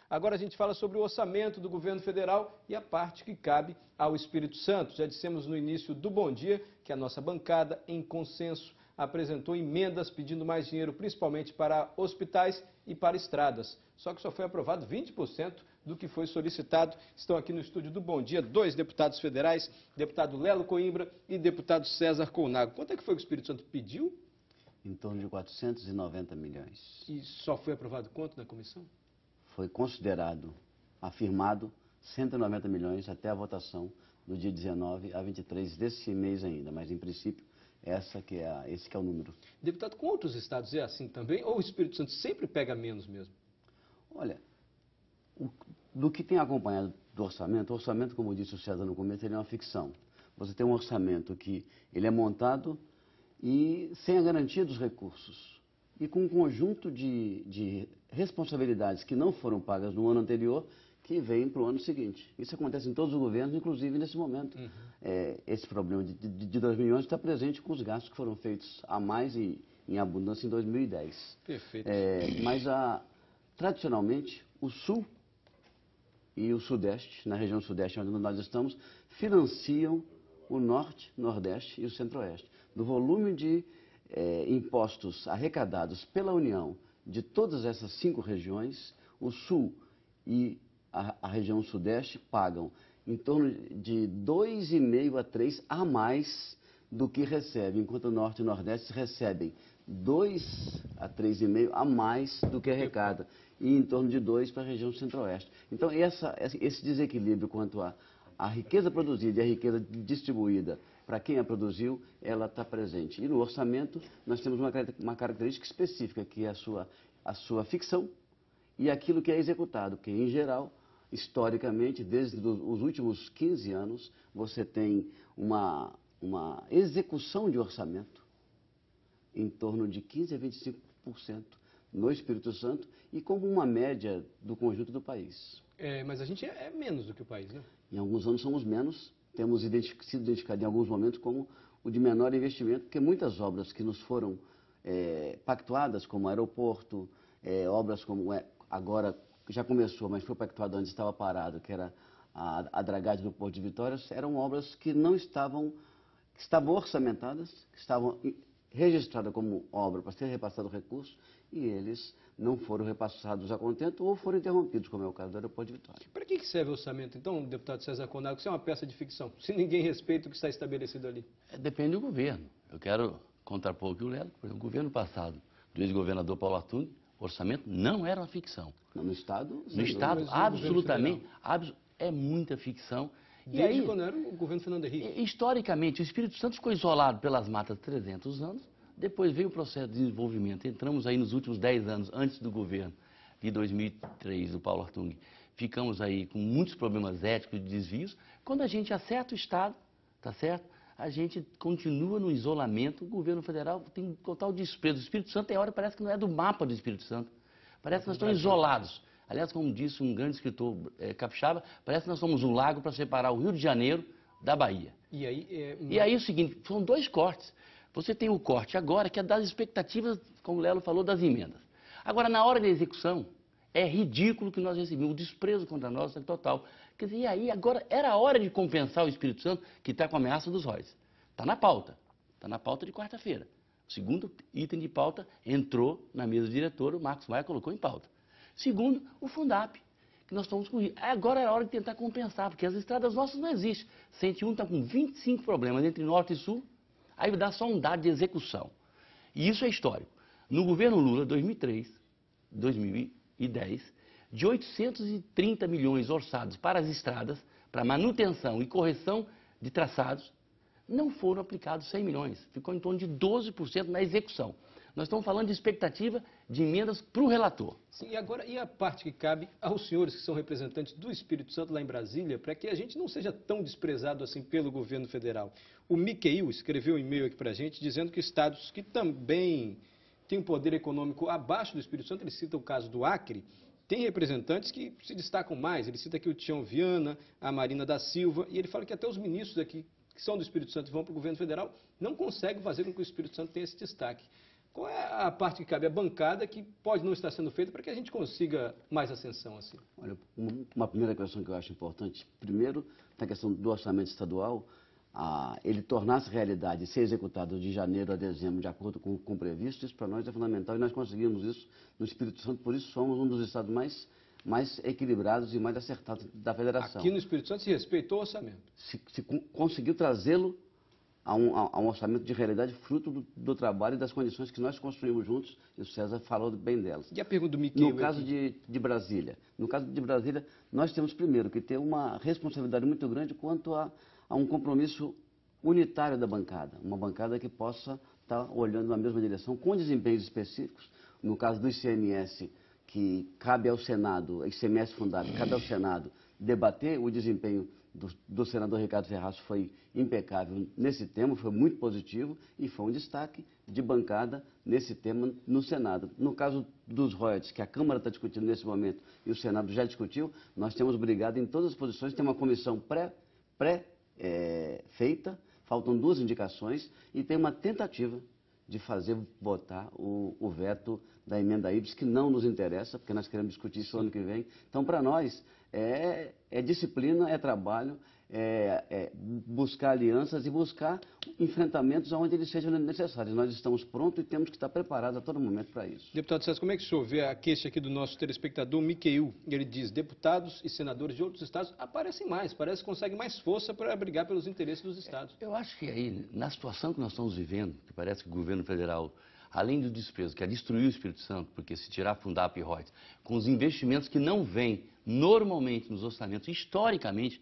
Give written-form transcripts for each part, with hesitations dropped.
Agora a gente fala sobre o orçamento do governo federal e a parte que cabe ao Espírito Santo. Já dissemos no início do Bom Dia que a nossa bancada, em consenso, apresentou emendas pedindo mais dinheiro, principalmente para hospitais e para estradas. Só que só foi aprovado 20% do que foi solicitado. Estão aqui no estúdio do Bom Dia 2 deputados federais, deputado Lelo Coimbra e deputado César Colnago. Quanto é que foi que o Espírito Santo pediu? Em torno de 490 milhões. E só foi aprovado quanto na comissão? Foi considerado, afirmado, 190 milhões até a votação do dia 19 a 23 desse mês ainda, mas em princípio esse que é o número. Deputado, com outros estados é assim também? Ou o Espírito Santo sempre pega menos mesmo? Olha, do que tem acompanhado do orçamento, o orçamento, como disse o César no começo, ele é uma ficção. Você tem um orçamento que ele é montado e sem a garantia dos recursos. E com um conjunto de responsabilidades que não foram pagas no ano anterior, que vêm para o ano seguinte. Isso acontece em todos os governos, inclusive nesse momento. Esse problema de 2 milhões está presente com os gastos que foram feitos a mais e em abundância em 2010. Perfeito. Mas, tradicionalmente, o Sul e o Sudeste, na região Sudeste onde nós estamos, financiam o Norte, Nordeste e o Centro-Oeste. Do volume de impostos arrecadados pela União de todas essas 5 regiões, o Sul e a região Sudeste pagam em torno de 2,5 a 3 a mais do que recebem, enquanto o Norte e o Nordeste recebem 2 a 3,5 a mais do que arrecada, e em torno de 2 para a região Centro-Oeste. Então, esse desequilíbrio quanto à riqueza produzida e a riqueza distribuída para quem a produziu, ela está presente. E no orçamento, nós temos uma característica específica, que é a sua ficção e aquilo que é executado, porque, em geral, historicamente, desde os últimos 15 anos, você tem uma execução de orçamento em torno de 15% a 25% no Espírito Santo e como uma média do conjunto do país. Mas a gente é menos do que o país, né? Em alguns anos somos menos, temos sido identificados em alguns momentos como o de menor investimento, porque muitas obras que nos foram pactuadas, como aeroporto, obras como agora já começou, mas foi pactuado antes, estava parado, que era a dragagem do Porto de Vitória, eram obras que estavam orçamentadas, que estavam registradas como obra para ser repassado o recurso, e eles não foram repassados a contento ou foram interrompidos, como é o caso do Aeroporto de Vitória. Para que serve o orçamento, então, deputado César Colnago? Isso é uma peça de ficção, se ninguém respeita o que está estabelecido ali. Depende do governo. Eu quero contrapor aqui o Lelo. Por exemplo, o governo passado, do ex-governador Paulo Artung, o orçamento não era uma ficção. No Estado? No Estado, absolutamente, é muita ficção. Desde quando era o governo Fernando Henrique. Historicamente, o Espírito Santo ficou isolado pelas matas 300 anos, depois veio o processo de desenvolvimento. Entramos aí nos últimos 10 anos, antes do governo de 2003, do Paulo Artung. Ficamos aí com muitos problemas éticos de desvios. Quando a gente acerta o Estado, tá certo? A gente continua no isolamento. O governo federal tem total desprezo. O Espírito Santo tem hora parece que não é do mapa do Espírito Santo. Parece que nós estamos isolados. Aliás, como disse um grande escritor capixaba, parece que nós somos um lago para separar o Rio de Janeiro da Bahia. E aí é o seguinte, são 2 cortes. Você tem o corte agora, que é das expectativas, como o Lelo falou, das emendas. Agora, na hora da execução, é ridículo que nós recebemos. O desprezo contra nós é total. Quer dizer, e aí, agora, era a hora de compensar o Espírito Santo, que está com a ameaça dos royalties. Está na pauta. Está na pauta de quarta-feira. O segundo item de pauta entrou na mesa do diretor, o Marcos Maia colocou em pauta. Segundo, o Fundap, que nós estamos com. Agora é a hora de tentar compensar, porque as estradas nossas não existem. 101 está com 25 problemas entre norte e sul, aí dá só um dado de execução. E isso é histórico. No governo Lula, 2003, 2010, de 830 milhões orçados para as estradas, para manutenção e correção de traçados, não foram aplicados 100 milhões. Ficou em torno de 12% na execução. Nós estamos falando de expectativa de emendas para o relator. Sim, e a parte que cabe aos senhores que são representantes do Espírito Santo lá em Brasília, para que a gente não seja tão desprezado assim pelo governo federal. O Miqueil escreveu um e-mail aqui para a gente dizendo que estados que também têm um poder econômico abaixo do Espírito Santo, ele cita o caso do Acre, tem representantes que se destacam mais. Ele cita aqui o Tião Viana, a Marina da Silva, e ele fala que até os ministros aqui que são do Espírito Santo e vão para o governo federal não conseguem fazer com que o Espírito Santo tenha esse destaque. Qual é a parte que cabe à bancada que pode não estar sendo feita para que a gente consiga mais ascensão assim? Olha, uma primeira questão que eu acho importante, primeiro, na questão do orçamento estadual, ele tornar-se realidade e ser executado de janeiro a dezembro, de acordo com o previsto, isso para nós é fundamental e nós conseguimos isso no Espírito Santo, por isso somos um dos estados mais equilibrados e mais acertados da federação. Aqui no Espírito Santo se respeitou o orçamento. Se conseguiu trazê-lo a um orçamento de realidade fruto do trabalho e das condições que nós construímos juntos, e o César falou bem delas. E a pergunta do Miquel? No caso de Brasília, nós temos primeiro que ter uma responsabilidade muito grande quanto a um compromisso unitário da bancada, uma bancada que possa estar olhando na mesma direção, com desempenhos específicos. No caso do ICMS, que cabe ao Senado, ICMS Fundap, cabe ao Senado debater o desempenho do senador Ricardo Ferraz foi impecável nesse tema, foi muito positivo e foi um destaque de bancada nesse tema no Senado. No caso dos royalties, que a Câmara está discutindo nesse momento e o Senado já discutiu, nós temos brigado em todas as posições, tem uma comissão feita, faltam 2 indicações e tem uma tentativa de fazer votar o veto da emenda IBS, que não nos interessa, porque nós queremos discutir isso ano que vem. Então, para nós, é disciplina, é trabalho, buscar alianças e buscar enfrentamentos onde eles sejam necessários. Nós estamos prontos e temos que estar preparados a todo momento para isso. Deputado César, como é que o senhor vê a queixa aqui do nosso telespectador Miquel? Ele diz, deputados e senadores de outros estados aparecem mais, parece que conseguem mais força para brigar pelos interesses dos estados. Eu acho que aí, na situação que nós estamos vivendo, que parece que o governo federal, além do desprezo, quer destruir o Espírito Santo, porque se tirar Fundap e royalties, com os investimentos que não vêm normalmente nos orçamentos, historicamente,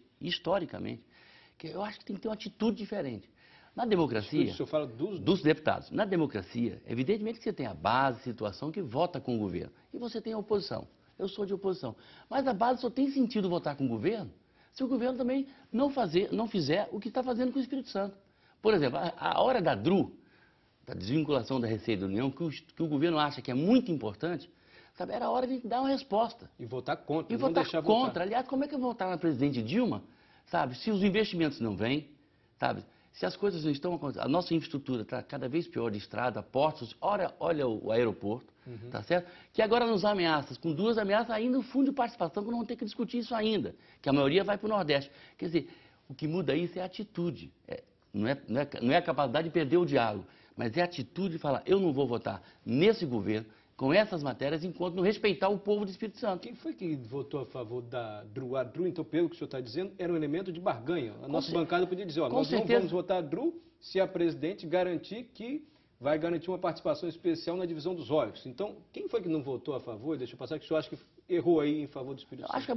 que eu acho que tem que ter uma atitude diferente. Na democracia, O senhor fala dos deputados. Na democracia, evidentemente que você tem a base, a situação que vota com o governo. E você tem a oposição. Eu sou de oposição. Mas a base só tem sentido votar com o governo se o governo também não fizer o que está fazendo com o Espírito Santo. Por exemplo, a hora da DRU, da desvinculação da Receita da União, que o governo acha que é muito importante, sabe, era a hora de dar uma resposta. E votar contra. E não votar deixar contra. Votar. Aliás, como é que eu vou votar na presidente Dilma, sabe, se os investimentos não vêm, sabe, se as coisas não estão acontecendo, a nossa infraestrutura está cada vez pior de estrada, portos, olha o aeroporto, tá certo? Que agora nos ameaças, com 2 ameaças ainda no fundo de participação, que não vão ter que discutir isso ainda, que a maioria vai para o Nordeste. Quer dizer, o que muda isso é a atitude, não é a capacidade de perder o diálogo, mas é a atitude de falar, eu não vou votar nesse governo, com essas matérias, enquanto não respeitar o povo do Espírito Santo. Quem foi que votou a favor da DRU? A DRU, então, pelo que o senhor está dizendo, era um elemento de barganha. A nossa bancada podia dizer, nós não vamos votar a DRU se a presidente garantir que vai garantir uma participação especial na divisão dos royalties. Então, quem foi que não votou a favor? Deixa eu passar, que o senhor acha que errou aí em favor do Espírito Santo? Eu acho que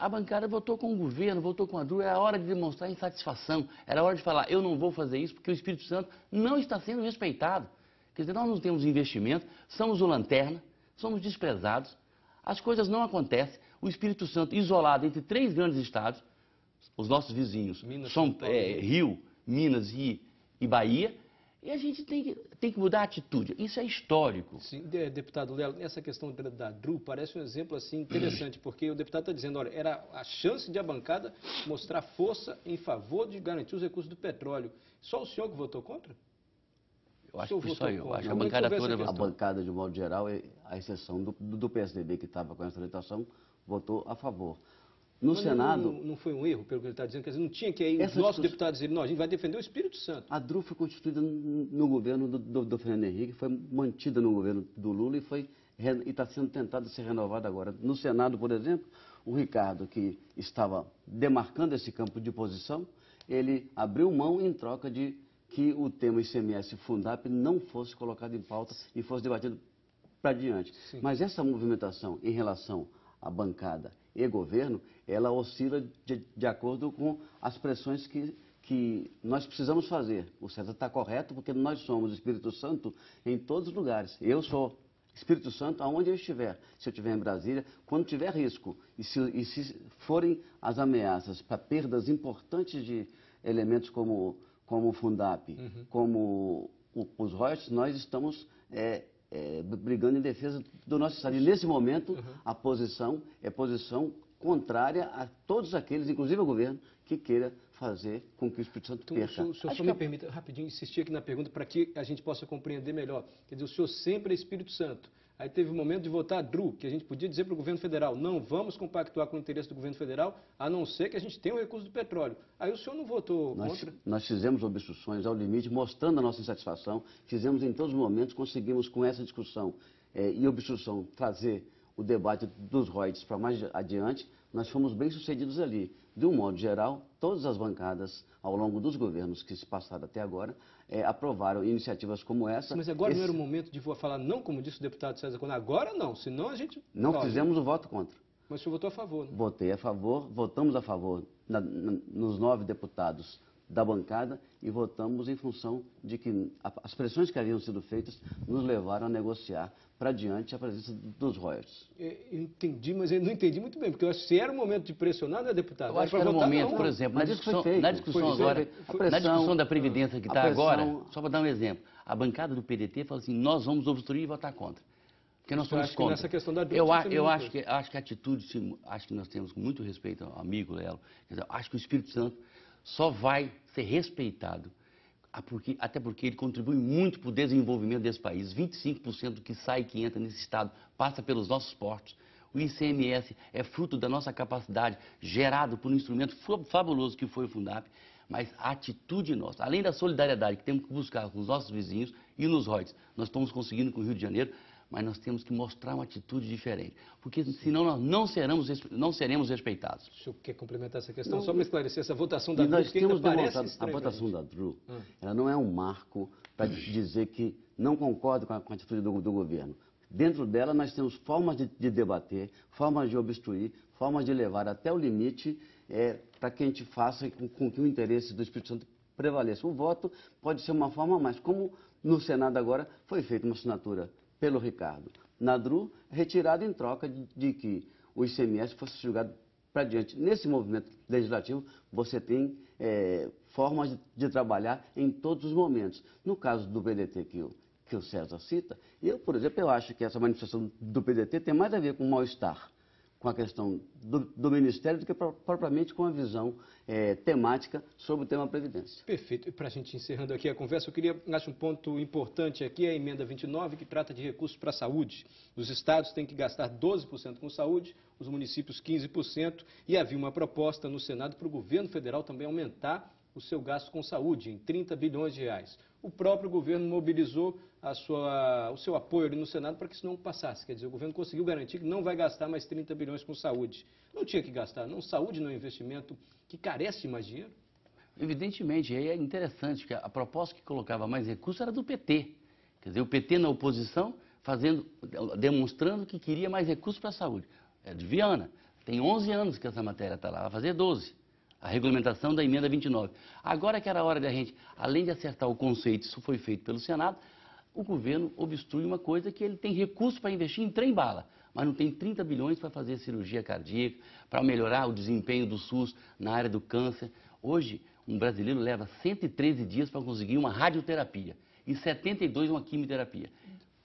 a bancada votou com o governo, votou com a DRU, era hora de demonstrar insatisfação, era hora de falar, eu não vou fazer isso porque o Espírito Santo não está sendo respeitado. Quer dizer, nós não temos investimento, somos o lanterna, somos desprezados, as coisas não acontecem, o Espírito Santo isolado entre 3 grandes estados, os nossos vizinhos, Rio, Minas e Bahia, e a gente tem que mudar a atitude. Isso é histórico. Sim, deputado Lelo, essa questão da DRU parece um exemplo assim interessante, porque o deputado está dizendo, olha, era a chance de a bancada mostrar força em favor de garantir os recursos do petróleo. Só o senhor que votou contra? Eu acho que só eu. Acho que a bancada toda votou. A bancada, de modo geral, a exceção do PSDB, que estava com essa orientação, votou a favor. No Mas Senado... Não foi um erro, pelo que ele está dizendo? Quer dizer, não tinha que ir os nossos deputados dizer, não, a gente vai defender o Espírito Santo. A DRU foi constituída no governo do Fernando Henrique, foi mantida no governo do Lula e está sendo tentada ser renovada agora. No Senado, por exemplo, o Ricardo, que estava demarcando esse campo de posição, ele abriu mão em troca de que o tema ICMS Fundap não fosse colocado em pauta e fosse debatido para diante. Sim. Mas essa movimentação em relação à bancada e governo, ela oscila de acordo com as pressões que nós precisamos fazer. O César está correto, porque nós somos Espírito Santo em todos os lugares. Eu sou Espírito Santo aonde eu estiver. Se eu estiver em Brasília, quando tiver risco, e se forem as ameaças para perdas importantes de elementos como o Fundap, como os royalties, nós estamos brigando em defesa do nosso Estado. E nesse momento, a posição é posição contrária a todos aqueles, inclusive o governo, que queira fazer com que o Espírito Santo Então, perca. o senhor só me permita rapidinho insistir aqui na pergunta para que a gente possa compreender melhor. Quer dizer, o senhor sempre é Espírito Santo. Aí teve o momento de votar DRU, que a gente podia dizer para o governo federal, não vamos compactuar com o interesse do governo federal, a não ser que a gente tenha o recurso do petróleo. Aí o senhor não votou contra? Nós fizemos obstruções ao limite, mostrando a nossa insatisfação, fizemos em todos os momentos, conseguimos com essa discussão e obstrução trazer o debate dos royalties para mais adiante, nós fomos bem sucedidos ali. De um modo geral, todas as bancadas, ao longo dos governos que se passaram até agora, aprovaram iniciativas como essa. Mas agora não era o momento de falar não, como disse o deputado César Cunha, agora não, senão a gente... Não fizemos o voto contra. Mas o senhor votou a favor, né? Votei a favor, votamos a favor nos 9 deputados da bancada e votamos em função de que as pressões que haviam sido feitas nos levaram a negociar para diante a presença dos royalties. Eu entendi, mas eu não entendi muito bem, porque eu acho que se era o momento de pressionar, né, deputado? Eu acho que era o momento, não. por exemplo, na discussão pressão, na discussão da Previdência que está agora, só para dar um exemplo, a bancada do PDT falou assim, nós vamos obstruir e votar contra. Porque nós somos contra. Nessa questão da eu acho que a atitude, acho que nós temos com muito respeito ao amigo Lelo, quer dizer, acho que o Espírito Santo só vai ser respeitado, até porque ele contribui muito para o desenvolvimento desse país. 25% do que sai e que entra nesse estado passa pelos nossos portos. O ICMS é fruto da nossa capacidade, gerado por um instrumento fabuloso que foi o Fundap, mas a atitude nossa, além da solidariedade que temos que buscar com os nossos vizinhos e nos royalties, nós estamos conseguindo com o Rio de Janeiro, mas nós temos que mostrar uma atitude diferente, porque senão nós não seremos respeitados. O senhor quer complementar essa questão? Só para esclarecer, essa votação da DRU, DRU, nós temos demonstrado, a estranho, votação da DRU, ela não é um marco para dizer que não concordo com a atitude do governo. Dentro dela nós temos formas de debater, formas de obstruir, formas de levar até o limite para que a gente faça com que o interesse do Espírito Santo prevaleça. O voto pode ser uma forma, mas como no Senado agora foi feita uma assinatura pelo Ricardo na DRU, retirado em troca de que o ICMS fosse julgado para diante. Nesse movimento legislativo, você tem formas de trabalhar em todos os momentos. No caso do PDT que o César cita, por exemplo, eu acho que essa manifestação do PDT tem mais a ver com o mal-estar com a questão do Ministério do que propriamente com a visão temática sobre o tema Previdência. Perfeito. E para a gente encerrando aqui a conversa, eu queria, acho um ponto importante aqui, a emenda 29, que trata de recursos para a saúde. Os estados têm que gastar 12% com saúde, os municípios 15%, e havia uma proposta no Senado para o governo federal também aumentar o seu gasto com saúde em 30 bilhões de reais. O próprio governo mobilizou o seu apoio ali no Senado para que isso não passasse. Quer dizer, o governo conseguiu garantir que não vai gastar mais 30 bilhões com saúde. Não tinha que gastar, não. Saúde não é um investimento que carece de mais dinheiro? Evidentemente, aí é interessante, que a proposta que colocava mais recursos era do PT. Quer dizer, o PT na oposição demonstrando que queria mais recursos para a saúde. É de Viana. Tem 11 anos que essa matéria está lá, vai fazer 12. A regulamentação da emenda 29. Agora que era a hora da gente, além de acertar o conceito, isso foi feito pelo Senado, o governo obstrui uma coisa que ele tem recurso para investir em trem-bala, mas não tem 30 bilhões para fazer cirurgia cardíaca, para melhorar o desempenho do SUS na área do câncer. Hoje, um brasileiro leva 113 dias para conseguir uma radioterapia e 72 uma quimioterapia.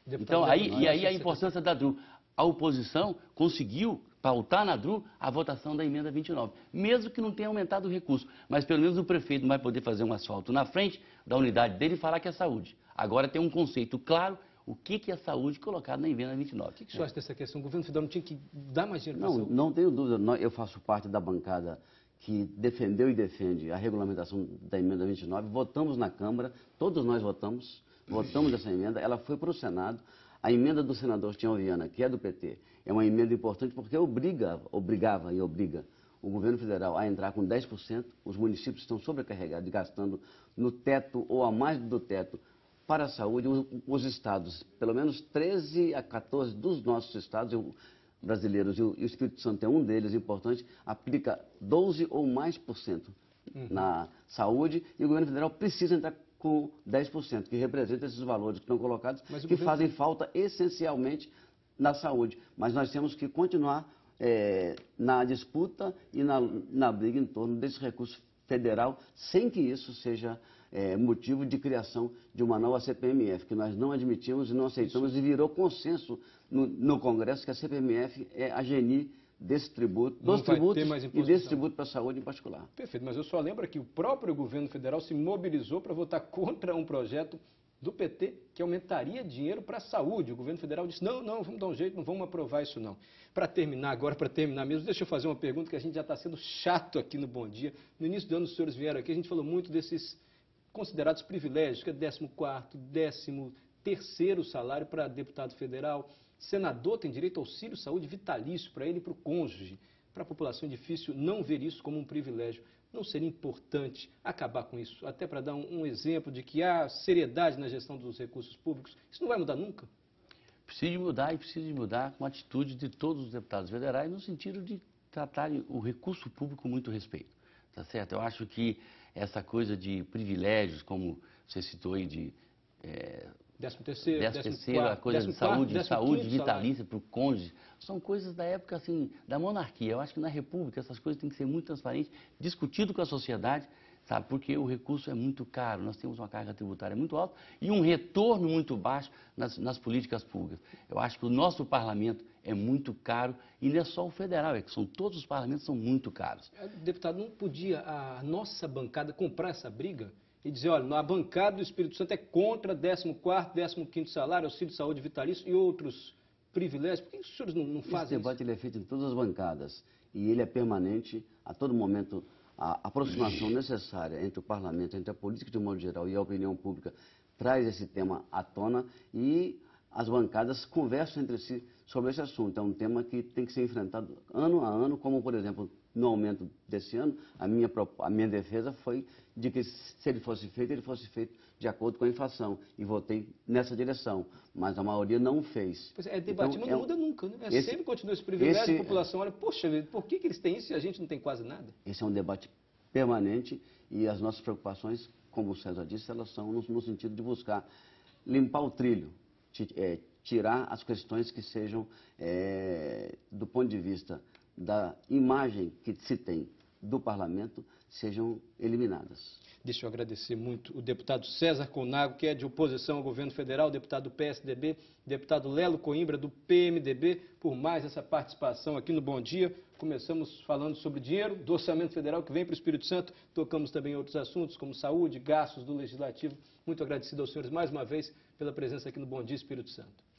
Então, aí a importância da DRU. A oposição conseguiu pautar na DRU a votação da emenda 29, mesmo que não tenha aumentado o recurso, mas pelo menos o prefeito não vai poder fazer um asfalto na frente da unidade dele e falar que é saúde. Agora tem um conceito claro, o que é saúde colocado na emenda 29. O que o senhor acha dessa questão? O governo federal não tinha que dar mais dinheiro para a saúde? Não tenho dúvida. Eu faço parte da bancada que defendeu e defende a regulamentação da emenda 29. Votamos na Câmara, todos nós votamos essa emenda, ela foi para o Senado. A emenda do senador Tião Viana, que é do PT, é uma emenda importante porque obrigava e obriga o governo federal a entrar com 10%. Os municípios estão sobrecarregados, gastando no teto ou a mais do teto para a saúde. Os estados, pelo menos 13 a 14 dos nossos estados brasileiros, e o Espírito Santo é um deles, importante, aplica 12 ou mais por cento na saúde, e o governo federal precisa entrar com 10%, que representa esses valores que estão colocados, que fazem falta essencialmente na saúde. Mas nós temos que continuar na disputa e na briga em torno desse recurso federal, sem que isso seja motivo de criação de uma nova CPMF, que nós não admitimos e não aceitamos, e virou consenso no Congresso que a CPMF é a geni desse tributo, Não dos vai tributos ter mais e imposição. desse tributo para a saúde em particular. Perfeito, mas eu só lembro que o próprio governo federal se mobilizou para votar contra um projeto do PT que aumentaria dinheiro para a saúde. O governo federal disse, não, vamos dar um jeito, não vamos aprovar isso não. Para terminar mesmo, deixa eu fazer uma pergunta que a gente já está sendo chato aqui no Bom Dia. No início do ano os senhores vieram aqui, a gente falou muito desses considerados privilégios, que é 14º, 13º salário para deputado federal. Senador tem direito ao auxílio saúde vitalício para ele e para o cônjuge. Para a população é difícil não ver isso como um privilégio. Não seria importante acabar com isso? Até para dar um exemplo de que há seriedade na gestão dos recursos públicos. Isso não vai mudar nunca? Precisa de mudar e precisa de mudar com a atitude de todos os deputados federais no sentido de tratarem o recurso público com muito respeito. Tá certo? Eu acho que essa coisa de privilégios, como você citou aí de... 13º, a coisa de saúde vitalícia para o cônjuge, são coisas da época assim, da monarquia. Eu acho que na República essas coisas têm que ser muito transparentes, discutido com a sociedade, sabe? Porque o recurso é muito caro, nós temos uma carga tributária muito alta e um retorno muito baixo nas políticas públicas. Eu acho que o nosso parlamento é muito caro e não é só o federal, é que todos os parlamentos são muito caros. Deputado, não podia a nossa bancada comprar essa briga? E dizer, olha, a bancada do Espírito Santo é contra 14º, 15º salário, auxílio de saúde vitalício e outros privilégios. Por que os senhores não fazem isso? Esse debate ele é feito em todas as bancadas e ele é permanente. A todo momento, a aproximação necessária entre o parlamento, entre a política de um modo geral e a opinião pública traz esse tema à tona e as bancadas conversam entre si sobre esse assunto. É um tema que tem que ser enfrentado ano a ano, como, por exemplo, no aumento desse ano, a minha defesa foi de que se ele fosse feito de acordo com a inflação. E votei nessa direção. Mas a maioria não fez. Pois é debatido, mas não muda nunca, né? Sempre continua esse privilégio, a população olha, poxa, por que eles têm isso e a gente não tem quase nada? Esse é um debate permanente e as nossas preocupações, como o César disse, elas são no sentido de buscar limpar o trilho, tirar as questões que sejam, do ponto de vista da imagem que se tem do parlamento, sejam eliminadas. Deixa eu agradecer muito o deputado César Conago, que é de oposição ao governo federal, deputado do PSDB, deputado Lelo Coimbra, do PMDB, por mais essa participação aqui no Bom Dia. Começamos falando sobre dinheiro do orçamento federal que vem para o Espírito Santo, tocamos também em outros assuntos, como saúde, gastos do Legislativo. Muito agradecido aos senhores mais uma vez pela presença aqui no Bom Dia Espírito Santo.